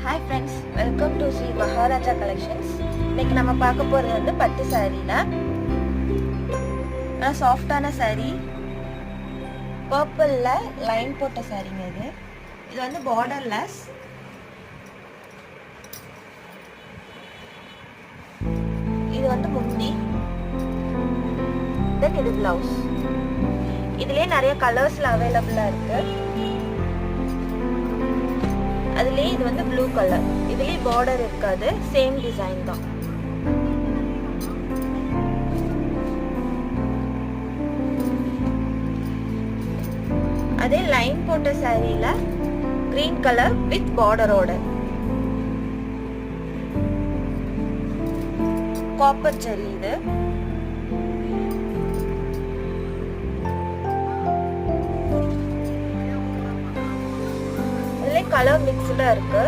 Hi friends, welcome to Sri Maharaja Collections. இன்னைக்கு நம்ம பார்க்க போறது வந்து பட்டு சாரீல சாஃப்ட்டான சாரீ, பர்பிள்ல லைன் போட்ட சாரீங்க. இது வந்து பார்டர்லெஸ். இது வந்து முந்தி, தென் இது பிளவுஸ். இதுலயே நிறைய கலர்ஸ்ல அவைலபிளா இருக்கு. அதுலயே இது வந்து ப்ளூ கலர். இதுலயே பார்டர் இருக்காது, சேம் டிசைன் தான். அதே லைன் போட்ட சாரீல கிரீன் கலர் வித் பார்டரோட காப்பர் ஜரி. இது கலர் மிக்ஸ்டா இருக்கு.